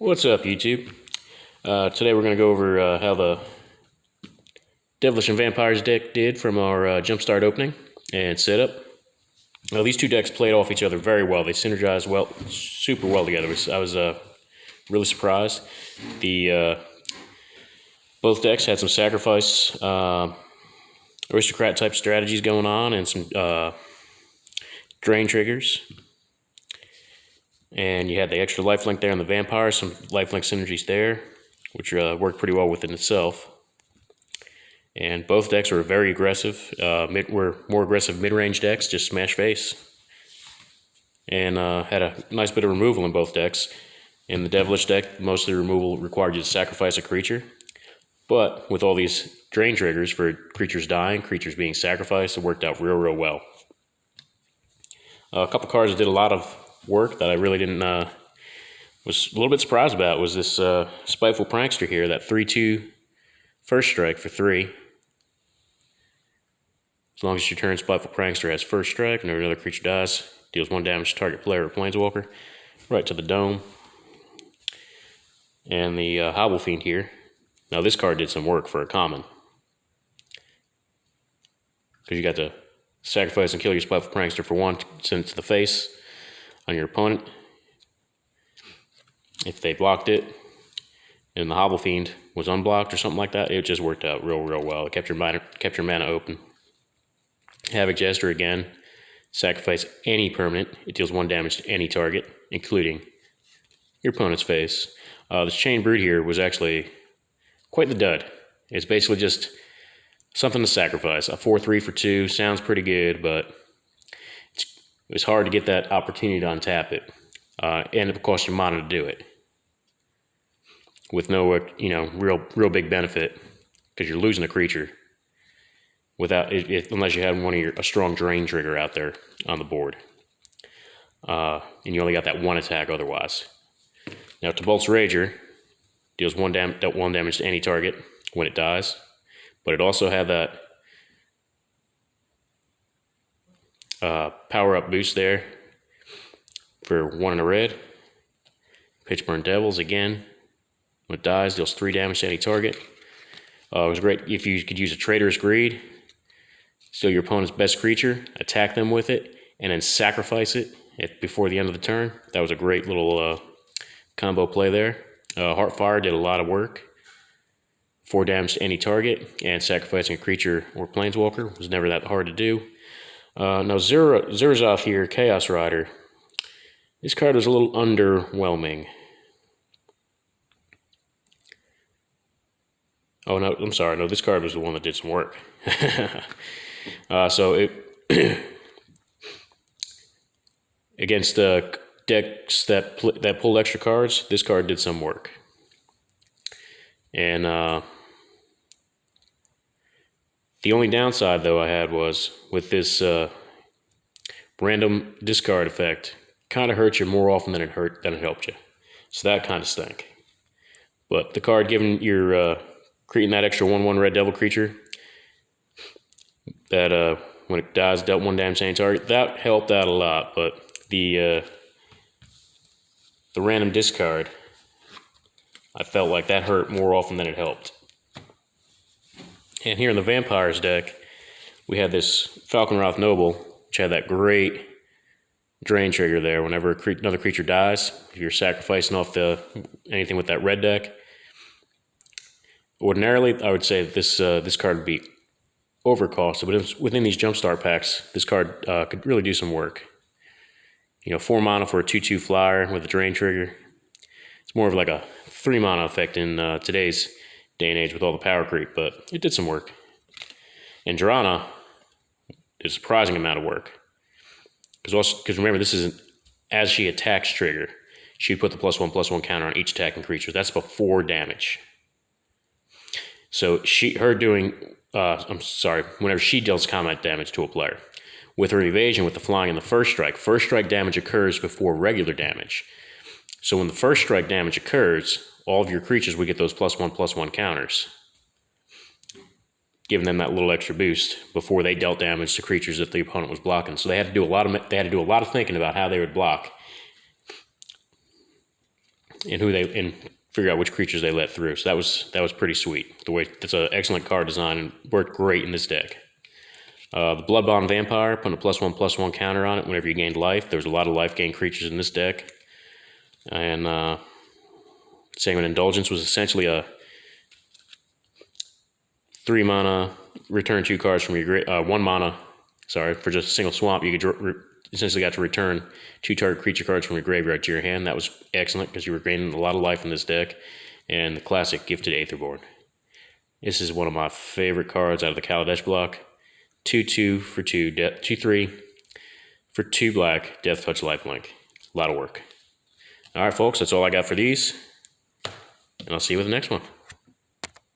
What's up, YouTube? Today we're going to go over how the Devilish Vampires deck did from our Jumpstart opening and setup. Now, these two decks played off each other very well. They synergized super well together. I was really surprised. Both decks had some sacrifice aristocrat type strategies going on and some drain triggers. And you had the extra lifelink there on the vampires, some lifelink synergies there, which worked pretty well within itself. And both decks were very aggressive. Were more aggressive mid-range decks, just smash face. And had a nice bit of removal in both decks. In the Devilish deck, most of the removal required you to sacrifice a creature. But with all these drain triggers for creatures dying, creatures being sacrificed, it worked out real well. A couple cards that did a lot of work that I really didn't was a little bit surprised about was this Spiteful Prankster here, that 3/2 first strike for 3. As long as your turn, Spiteful Prankster has first strike. Whenever another creature dies, deals 1 damage to target player or planeswalker, right to the dome. And the Hobble Fiend here. Now this card did some work for a common, because you got to sacrifice and kill your Spiteful Prankster for 1, send it to the face on your opponent. If they blocked it and the Hobble Fiend was unblocked or something like that, it just worked out real well. It kept your mana open. Havoc Jester again, sacrifice any permanent. It deals 1 damage to any target, including your opponent's face. This Chain Brood here was actually quite the dud. It's basically just something to sacrifice. A 4/3 for 2 sounds pretty good, but it was hard to get that opportunity to untap it, and it cost you mana to do it, with no real big benefit, because you're losing a creature without unless you had a strong drain trigger out there on the board, and you only got that 1 attack otherwise. Now, Tibalt's Rager deals 1 damage to any target when it dies, but it also had that power-up boost there for 1 in a red. Pitchburn Devils, again, when it dies, deals 3 damage to any target. It was great if you could use a Traitorous Greed, steal your opponent's best creature, attack them with it, and then sacrifice it before the end of the turn. That was a great little combo play there. Heartfire did a lot of work. 4 damage to any target, and sacrificing a creature or planeswalker was never that hard to do. Now, Zurzov here, Chaos Rider. This card was a little underwhelming. Oh, no, I'm sorry. No, this card was the one that did some work. So it against decks that pulled extra cards, this card did some work. And the only downside, though, I had was with this random discard effect, kind of hurt you more often than it helped you. So that kind of stank. But the card giving your creating that extra 1/1 red devil creature that when it dies dealt 1 damage to any target, that helped out a lot. But the random discard, I felt like that hurt more often than it helped. And here in the Vampires deck, we had this Falconroth Noble, which had that great drain trigger there. Whenever another creature dies, if you're sacrificing off anything with that red deck, ordinarily I would say that this card would be overcosted, but within these Jumpstart packs, this card could really do some work. 4 mana for a 2/2 flyer with a drain trigger. It's more of like a 3 mana effect in today's day and age with all the power creep, but it did some work. And Drana did a surprising amount of work, because remember, this is as she attacks trigger. She'd put the +1/+1 counter on each attacking creature. That's before damage. So whenever she deals combat damage to a player, with her evasion, with the flying and the first strike damage occurs before regular damage. So when the first strike damage occurs, all of your creatures would get those +1/+1 counters, giving them that little extra boost before they dealt damage to creatures that the opponent was blocking. So they had to do a lot of thinking about how they would block and figure out which creatures they let through. So that was pretty sweet. That's an excellent card design and worked great in this deck. The Bloodbound Vampire, putting a +1/+1 counter on it whenever you gained life. There's a lot of life gain creatures in this deck. And Sanguine Indulgence was essentially a 3 mana, return 2 cards from your 1 mana, sorry, for just a single swamp. You could essentially got to return 2 target creature cards from your graveyard to your hand. That was excellent because you were gaining a lot of life in this deck. And the classic Gifted Aetherborn. This is one of my favorite cards out of the Kaladesh block. 2/2 for 2, 2/3 for 2 black, Death Touch Lifelink. A lot of work. All right, folks, that's all I got for these. And I'll see you with the next one.